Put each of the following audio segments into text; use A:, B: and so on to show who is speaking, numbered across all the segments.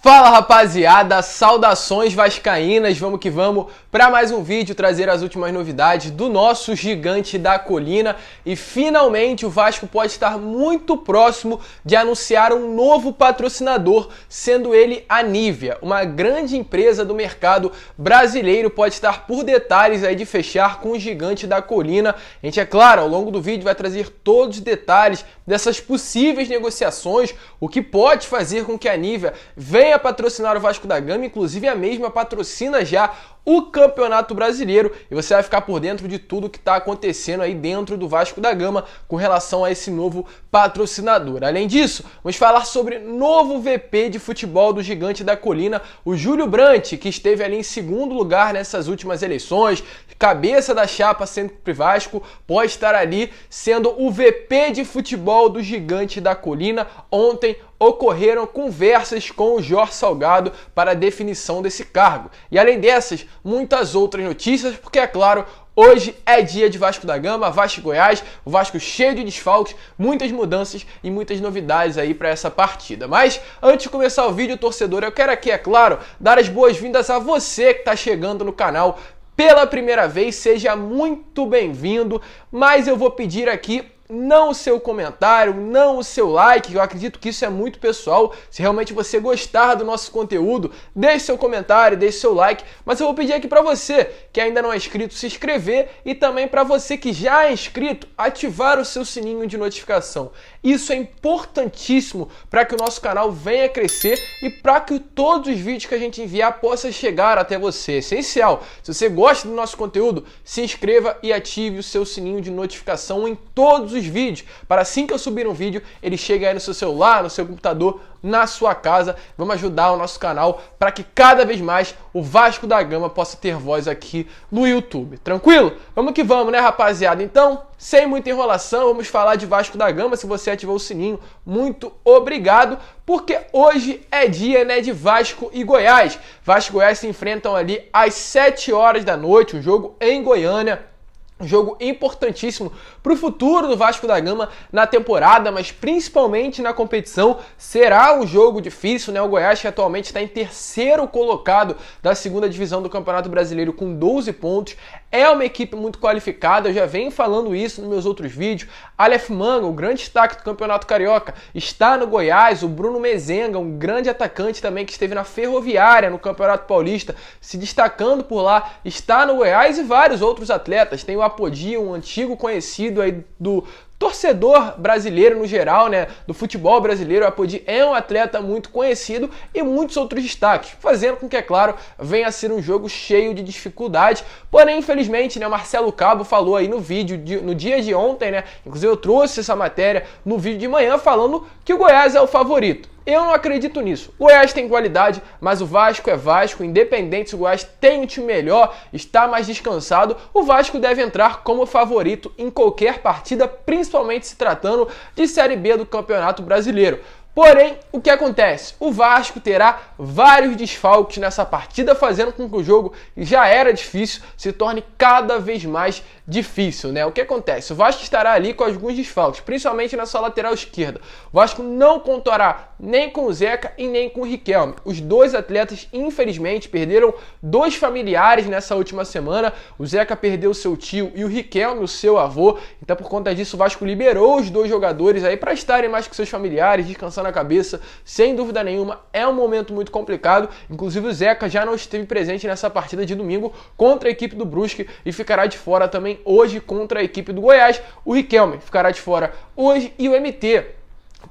A: Fala rapaziada, saudações vascaínas, vamos que vamos para mais um vídeo trazer as últimas novidades do nosso gigante da colina e finalmente o Vasco pode estar muito próximo de anunciar um novo patrocinador, sendo ele a Nivea, uma grande empresa do mercado brasileiro, pode estar por detalhes aí de fechar com o gigante da colina. A gente, é claro, ao longo do vídeo vai trazer todos os detalhes dessas possíveis negociações, o que pode fazer com que a Nivea venha patrocinar o Vasco da Gama, inclusive a mesma patrocina já o Campeonato Brasileiro e você vai ficar por dentro de tudo que está acontecendo aí dentro do Vasco da Gama com relação a esse novo patrocinador. Além disso, vamos falar sobre novo VP de futebol do Gigante da Colina, o Júlio Brandt, que esteve ali em segundo lugar nessas últimas eleições, cabeça da chapa Sempre Vasco, pode estar ali sendo o VP de futebol do Gigante da Colina. Ontem ocorreram conversas com o Jorge Salgado para a definição desse cargo. E além dessas, muitas outras notícias, porque é claro, hoje é dia de Vasco da Gama, Vasco e Goiás, o Vasco cheio de desfalques, muitas mudanças e muitas novidades aí para essa partida. Mas antes de começar o vídeo, torcedor, eu quero aqui, é claro, dar as boas-vindas a você que está chegando no canal pela primeira vez, seja muito bem-vindo, mas eu vou pedir aqui não o seu comentário, não o seu like, eu acredito que isso é muito pessoal. Se realmente você gostar do nosso conteúdo, deixe seu comentário, deixe seu like, mas eu vou pedir aqui para você que ainda não é inscrito, se inscrever e também para você que já é inscrito, ativar o seu sininho de notificação. Isso é importantíssimo para que o nosso canal venha crescer e para que todos os vídeos que a gente enviar possam chegar até você. É essencial. Se você gosta do nosso conteúdo, se inscreva e ative o seu sininho de notificação em todos os vídeos, para assim que eu subir um vídeo, ele chegue aí no seu celular, no seu computador, na sua casa. Vamos ajudar o nosso canal para que cada vez mais o Vasco da Gama possa ter voz aqui no YouTube. Tranquilo? Vamos que vamos, né, rapaziada? Então, sem muita enrolação, vamos falar de Vasco da Gama. Se você ativou o sininho, muito obrigado, porque hoje é dia, né, de Vasco e Goiás. Vasco e Goiás se enfrentam ali às 7 horas da noite, um jogo em Goiânia. Um jogo importantíssimo para o futuro do Vasco da Gama na temporada, mas principalmente na competição. Será um jogo difícil, né? O Goiás, que atualmente está em terceiro colocado da segunda divisão do Campeonato Brasileiro com 12 pontos. É uma equipe muito qualificada, eu já venho falando isso nos meus outros vídeos. Aleph Manga, o grande destaque do Campeonato Carioca, está no Goiás. O Bruno Mezenga, um grande atacante também que esteve na Ferroviária no Campeonato Paulista, se destacando por lá, está no Goiás, e vários outros atletas. Tem o Apodi, um antigo conhecido aí do torcedor brasileiro no geral, né, do futebol brasileiro. O Apodi é um atleta muito conhecido e muitos outros destaques, fazendo com que, é claro, venha a ser um jogo cheio de dificuldade. Porém, infelizmente, né, Marcelo Cabo falou aí no vídeo, no dia de ontem, né, inclusive eu trouxe essa matéria no vídeo de manhã, falando que o Goiás é o favorito. Eu não acredito nisso. O Goiás tem qualidade, mas o Vasco é Vasco. Independente se o Goiás tem um time melhor, está mais descansado, o Vasco deve entrar como favorito em qualquer partida, principalmente se tratando de Série B do Campeonato Brasileiro. Porém, o que acontece? O Vasco terá vários desfalques nessa partida, fazendo com que o jogo, que já era difícil, se torne cada vez mais difícil, né? O que acontece? O Vasco estará ali com alguns desfalques, principalmente na sua lateral esquerda. O Vasco não contará nem com o Zeca e nem com o Riquelme. Os dois atletas, infelizmente, perderam dois familiares nessa última semana. O Zeca perdeu seu tio e o Riquelme o seu avô. Então, por conta disso, o Vasco liberou os dois jogadores aí para estarem mais com seus familiares, descansando a cabeça. Sem dúvida nenhuma, é um momento muito complicado. Inclusive, o Zeca já não esteve presente nessa partida de domingo contra a equipe do Brusque e ficará de fora também hoje contra a equipe do Goiás. O Riquelme ficará de fora hoje e o MT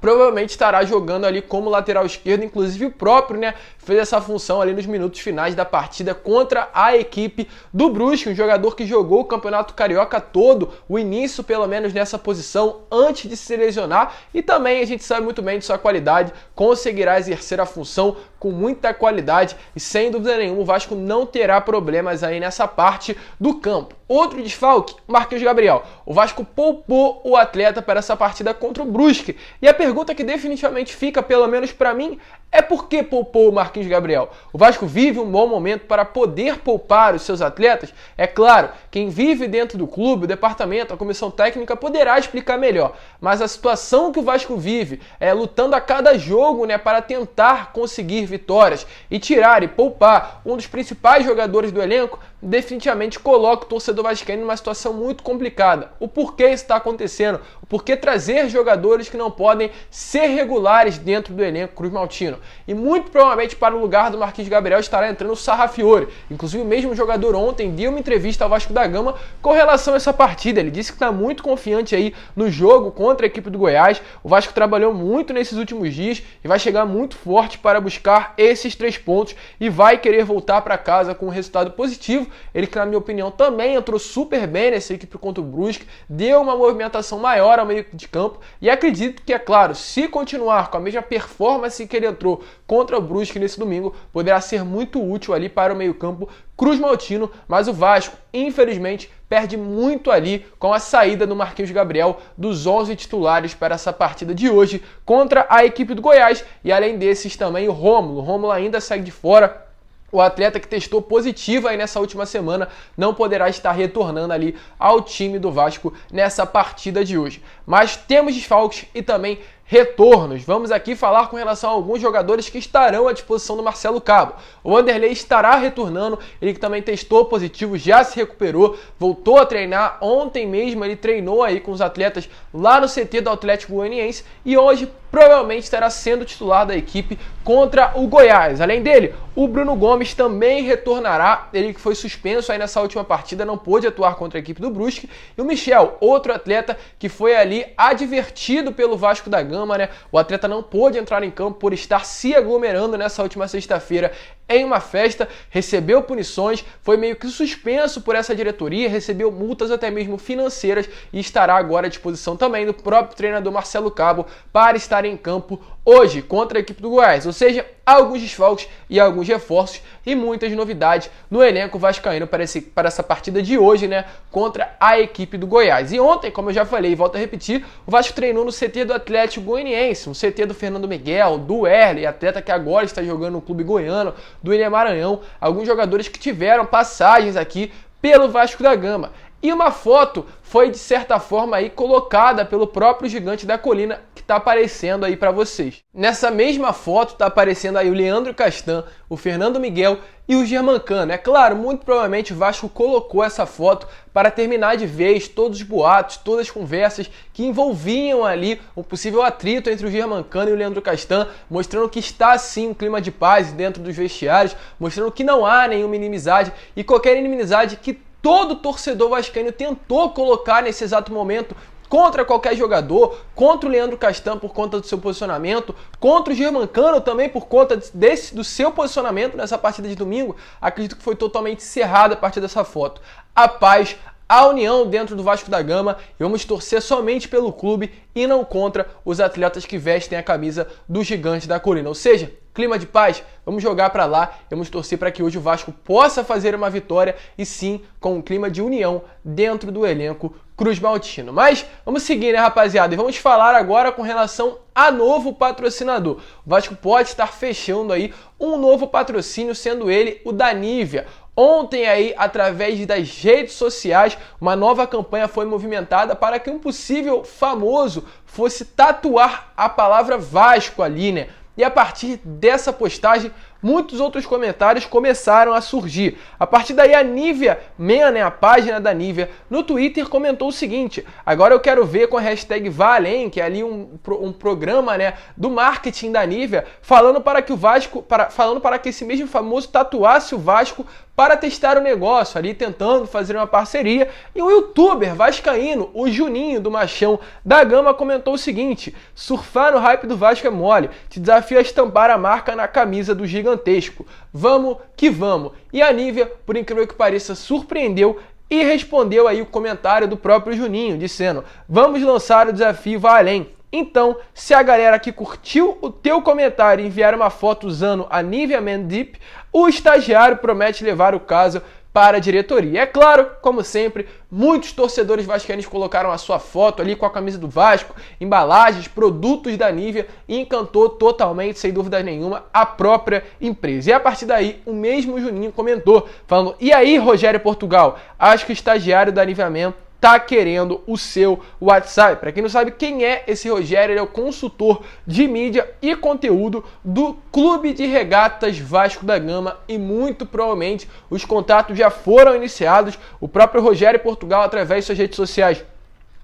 A: provavelmente estará jogando ali como lateral esquerdo, inclusive o próprio, né, fez essa função ali nos minutos finais da partida contra a equipe do Brusque, um jogador que jogou o Campeonato Carioca todo, o início pelo menos nessa posição, antes de se lesionar, e também a gente sabe muito bem de sua qualidade, conseguirá exercer a função com muita qualidade e sem dúvida nenhuma o Vasco não terá problemas aí nessa parte do campo. Outro desfalque, Marquinhos Gabriel. O Vasco poupou o atleta para essa partida contra o Brusque. E a pergunta que definitivamente fica, pelo menos para mim, é por que poupou o Marquinhos Gabriel? O Vasco vive um bom momento para poder poupar os seus atletas? É claro, quem vive dentro do clube, o departamento, a comissão técnica poderá explicar melhor. Mas a situação que o Vasco vive é lutando a cada jogo, né, para tentar conseguir vitórias e tirar e poupar um dos principais jogadores do elenco, definitivamente coloca o torcedor vascaíno numa situação muito complicada. O porquê isso está acontecendo? O porquê trazer jogadores que não podem ser regulares dentro do elenco cruzmaltino? E muito provavelmente para o lugar do Marquinhos Gabriel estará entrando o Sarrafiore. Inclusive o mesmo jogador ontem deu uma entrevista ao Vasco da Gama com relação a essa partida. Ele disse que está muito confiante aí no jogo contra a equipe do Goiás. O Vasco trabalhou muito nesses últimos dias e vai chegar muito forte para buscar esses 3 pontos e vai querer voltar para casa com um resultado positivo. Ele que, na minha opinião, também entrou super bem nessa equipe contra o Brusque, deu uma movimentação maior ao meio de campo e acredito que, é claro, se continuar com a mesma performance que ele entrou contra o Brusque nesse domingo, poderá ser muito útil ali para o meio campo cruzmaltino, mas o Vasco, infelizmente, perde muito ali com a saída do Marquinhos Gabriel dos 11 titulares para essa partida de hoje contra a equipe do Goiás e, além desses, também o Rômulo. O Rômulo ainda segue de fora. O atleta que testou positivo aí nessa última semana não poderá estar retornando ali ao time do Vasco nessa partida de hoje. Mas temos desfalques e também retornos. Vamos aqui falar com relação a alguns jogadores que estarão à disposição do Marcelo Cabo. O Wanderlei estará retornando, ele que também testou positivo, já se recuperou, voltou a treinar. Ontem mesmo ele treinou aí com os atletas lá no CT do Atlético Goianiense e hoje provavelmente estará sendo titular da equipe contra o Goiás. Além dele, o Bruno Gomes também retornará, ele que foi suspenso aí nessa última partida, não pôde atuar contra a equipe do Brusque. E o Michel, outro atleta que foi ali advertido pelo Vasco da Gama, né? O atleta não pôde entrar em campo por estar se aglomerando nessa última sexta-feira em uma festa, recebeu punições, foi meio que suspenso por essa diretoria, recebeu multas até mesmo financeiras e estará agora à disposição também do próprio treinador Marcelo Cabo para estar em campo hoje contra a equipe do Goiás. Ou seja, alguns desfalques e alguns reforços e muitas novidades no elenco vascaíno para essa partida de hoje, né, contra a equipe do Goiás. E ontem, como eu já falei e volto a repetir, o Vasco treinou no CT do Atlético Goianiense, um CT do Fernando Miguel, do Erle, atleta que agora está jogando no clube goiano, do William Maranhão, alguns jogadores que tiveram passagens aqui pelo Vasco da Gama. E uma foto foi, de certa forma, aí colocada pelo próprio Gigante da Colina, que está aparecendo aí para vocês. Nessa mesma foto está aparecendo aí o Leandro Castan, o Fernando Miguel e o Germancano. É claro, muito provavelmente o Vasco colocou essa foto para terminar de vez todos os boatos, todas as conversas que envolviam ali um possível atrito entre o Germancano e o Leandro Castan, mostrando que está sim um clima de paz dentro dos vestiários, mostrando que não há nenhuma inimizade e qualquer inimizade que todo torcedor vascaíno tentou colocar nesse exato momento contra qualquer jogador, contra o Leandro Castan por conta do seu posicionamento, contra o Germancano também por conta do seu posicionamento nessa partida de domingo, acredito que foi totalmente encerrada a partir dessa foto. A paz, a união dentro do Vasco da Gama e vamos torcer somente pelo clube e não contra os atletas que vestem a camisa do Gigante da Colina. Ou seja, clima de paz, vamos jogar para lá, vamos torcer para que hoje o Vasco possa fazer uma vitória e sim com um clima de união dentro do elenco cruzmaltino. Mas vamos seguir, né, rapaziada? E vamos falar agora com relação a novo patrocinador. O Vasco pode estar fechando aí um novo patrocínio, sendo ele o da Nivea. Ontem aí, através das redes sociais, uma nova campanha foi movimentada para que um possível famoso fosse tatuar a palavra Vasco ali, né? E a partir dessa postagem, muitos outros comentários começaram a surgir. A partir daí, a Nivea Man, né, a página da Nivea, no Twitter comentou o seguinte: agora eu quero ver com a hashtag Vá Além, que é ali um programa, né, do marketing da Nivea, falando para que esse mesmo famoso tatuasse o Vasco para testar o negócio, ali tentando fazer uma parceria. E o youtuber vascaíno, o Juninho do Machão da Gama, comentou o seguinte: surfar no hype do Vasco é mole, te desafio a estampar a marca na camisa do Gigantesco. Vamos que vamos. E a Nivea, por incrível que pareça, surpreendeu e respondeu aí o comentário do próprio Juninho, dizendo: vamos lançar o desafio Vá Além. Então, se a galera que curtiu o teu comentário enviar uma foto usando a Nivea Man Deep, o estagiário promete levar o caso para a diretoria. É claro, como sempre, muitos torcedores vascaínos colocaram a sua foto ali com a camisa do Vasco, embalagens, produtos da Nivea, e encantou totalmente, sem dúvida nenhuma, a própria empresa. E a partir daí, o mesmo Juninho comentou, falando: e aí, Rogério Portugal, acho que o estagiário da Nivea Man tá querendo o seu WhatsApp. Para quem não sabe quem é esse Rogério, ele é o consultor de mídia e conteúdo do Clube de Regatas Vasco da Gama, e muito provavelmente os contatos já foram iniciados. O próprio Rogério Portugal, através de suas redes sociais,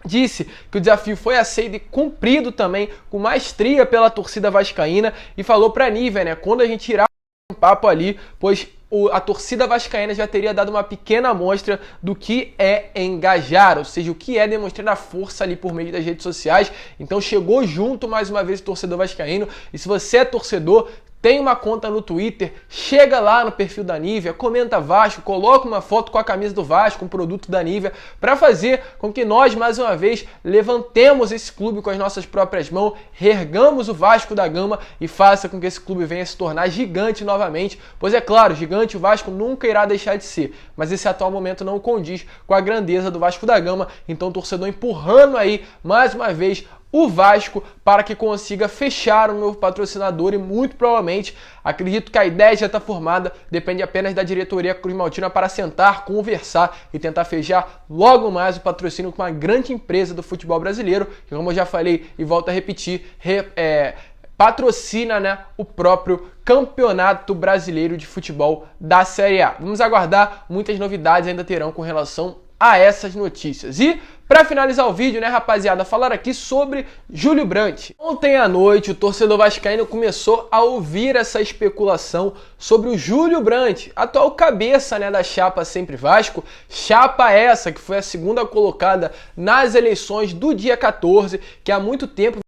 A: disse que o desafio foi aceito e cumprido também com maestria pela torcida vascaína, e falou para a Nivea, né, quando a gente irá um papo ali, pois a torcida vascaína já teria dado uma pequena amostra do que é engajar, ou seja, o que é demonstrar a força ali por meio das redes sociais. Então chegou junto mais uma vez o torcedor vascaíno, e se você é torcedor, tem uma conta no Twitter, chega lá no perfil da Nivea, comenta Vasco, coloca uma foto com a camisa do Vasco, um produto da Nivea, para fazer com que nós, mais uma vez, levantemos esse clube com as nossas próprias mãos, reergamos o Vasco da Gama e faça com que esse clube venha se tornar gigante novamente, pois é claro, gigante o Vasco nunca irá deixar de ser, mas esse atual momento não condiz com a grandeza do Vasco da Gama. Então o torcedor empurrando aí, mais uma vez, o Vasco para que consiga fechar um novo patrocinador, e muito provavelmente, acredito que a ideia já está formada, depende apenas da diretoria cruzmaltina para sentar, conversar e tentar fechar logo mais o patrocínio com uma grande empresa do futebol brasileiro, que, como eu já falei e volto a repetir, patrocina, né, o próprio Campeonato Brasileiro de Futebol da Série A. Vamos aguardar, muitas novidades ainda terão com relação a essas notícias. E para finalizar o vídeo, né, rapaziada, falar aqui sobre Júlio Brandt. Ontem à noite, o torcedor vascaíno começou a ouvir essa especulação sobre o Júlio Brandt, atual cabeça, né, da chapa Sempre Vasco, chapa essa que foi a segunda colocada nas eleições do dia 14, que há muito tempo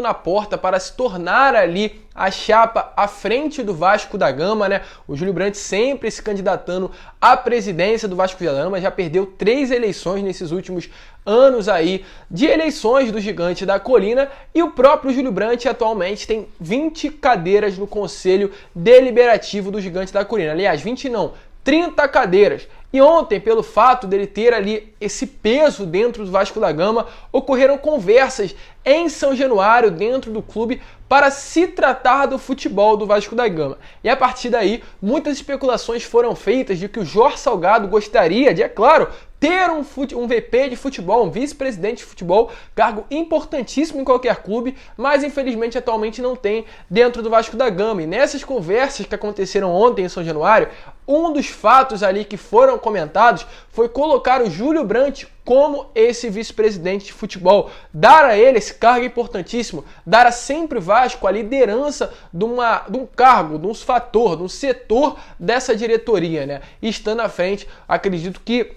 A: na porta para se tornar ali a chapa à frente do Vasco da Gama, né? O Júlio Brandt sempre se candidatando à presidência do Vasco da Gama, já perdeu 3 eleições nesses últimos anos aí de eleições do Gigante da Colina, e o próprio Júlio Brandt atualmente tem 20 cadeiras no Conselho Deliberativo do Gigante da Colina. Aliás, 20 não, 30 cadeiras. E ontem, pelo fato dele ter ali esse peso dentro do Vasco da Gama, ocorreram conversas em São Januário, dentro do clube, para se tratar do futebol do Vasco da Gama. E a partir daí, muitas especulações foram feitas de que o Jorge Salgado gostaria de, é claro, ter um VP de futebol, um vice-presidente de futebol, cargo importantíssimo em qualquer clube, mas infelizmente atualmente não tem dentro do Vasco da Gama. E nessas conversas que aconteceram ontem em São Januário, um dos fatos ali que foram comentados foi colocar o Júlio Brandt como esse vice-presidente de futebol, dar a ele esse cargo importantíssimo, dar a Sempre Vasco a liderança de um cargo, de um fator, de um setor dessa diretoria, né? E estando à frente, acredito que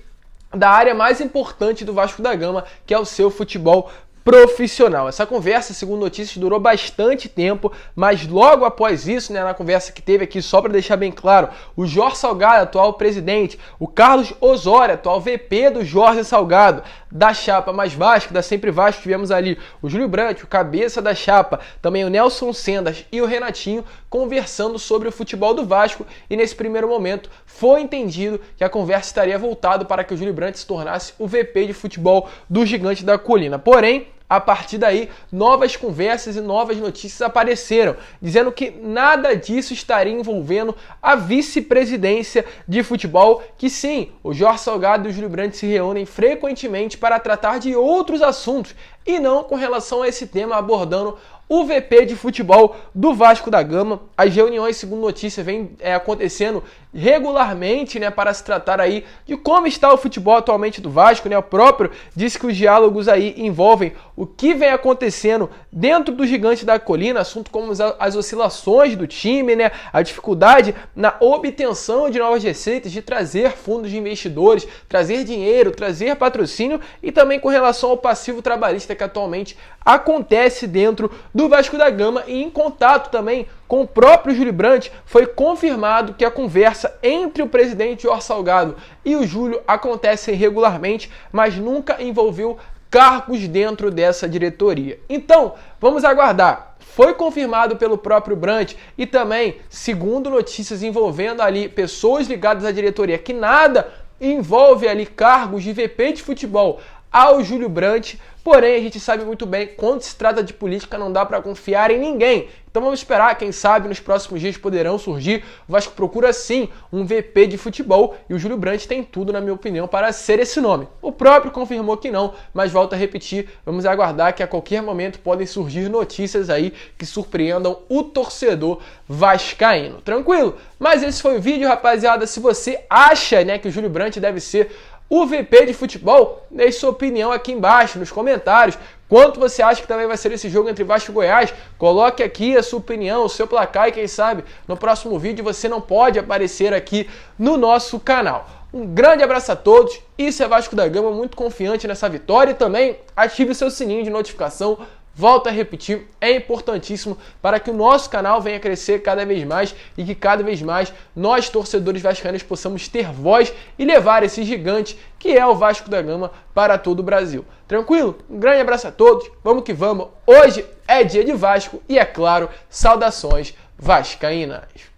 A: da área mais importante do Vasco da Gama, que é o seu futebol profissional. Essa conversa, segundo notícias, durou bastante tempo, mas logo após isso, né, na conversa que teve aqui, só para deixar bem claro, o Jorge Salgado, atual presidente, o Carlos Osório, atual VP do Jorge Salgado, da chapa Mais Vasco, da Sempre Vasco, tivemos ali o Júlio Brandt, o cabeça da chapa, também o Nelson Sendas e o Renatinho conversando sobre o futebol do Vasco, e nesse primeiro momento foi entendido que a conversa estaria voltada para que o Júlio Brandt se tornasse o VP de futebol do Gigante da Colina. Porém, a partir daí, novas conversas e novas notícias apareceram, dizendo que nada disso estaria envolvendo a vice-presidência de futebol, que sim, o Jorge Salgado e o Júlio Brandt se reúnem frequentemente para tratar de outros assuntos, e não com relação a esse tema, abordando o VP de futebol do Vasco da Gama. As reuniões, segundo notícia, vêm acontecendo regularmente, né, para se tratar aí de como está o futebol atualmente do Vasco, né? O próprio disse que os diálogos aí envolvem o que vem acontecendo dentro do Gigante da Colina, assunto como as oscilações do time, né, a dificuldade na obtenção de novas receitas, de trazer fundos de investidores, trazer dinheiro, trazer patrocínio, e também com relação ao passivo trabalhista que atualmente acontece dentro do Vasco da Gama. E em contato também com o próprio Júlio Brandt, foi confirmado que a conversa entre o presidente Jorge Salgado e o Júlio acontece regularmente, mas nunca envolveu cargos dentro dessa diretoria. Então, vamos aguardar. Foi confirmado pelo próprio Brant e também, segundo notícias envolvendo ali pessoas ligadas à diretoria, que nada envolve ali cargos de VP de futebol ao Júlio Brant. Porém, a gente sabe muito bem, quando se trata de política, não dá para confiar em ninguém. Então vamos esperar, quem sabe nos próximos dias poderão surgir. O Vasco procura sim um VP de futebol e o Júlio Brant tem tudo, na minha opinião, para ser esse nome. O próprio confirmou que não, mas volto a repetir, vamos aguardar que a qualquer momento podem surgir notícias aí que surpreendam o torcedor vascaíno. Tranquilo? Mas esse foi o vídeo, rapaziada. Se você acha, que o Júlio Brant deve ser o VP de futebol, deixe sua opinião aqui embaixo, nos comentários. Quanto você acha que também vai ser esse jogo entre Vasco e Goiás? Coloque aqui a sua opinião, o seu placar e quem sabe no próximo vídeo você não pode aparecer aqui no nosso canal. Um grande abraço a todos, isso é Vasco da Gama, muito confiante nessa vitória e também ative o seu sininho de notificação. Volto a repetir, é importantíssimo para que o nosso canal venha crescer cada vez mais e que cada vez mais nós, torcedores vascaínos, possamos ter voz e levar esse gigante que é o Vasco da Gama para todo o Brasil. Tranquilo? Um grande abraço a todos, vamos que vamos. Hoje é dia de Vasco e, é claro, saudações vascaínas.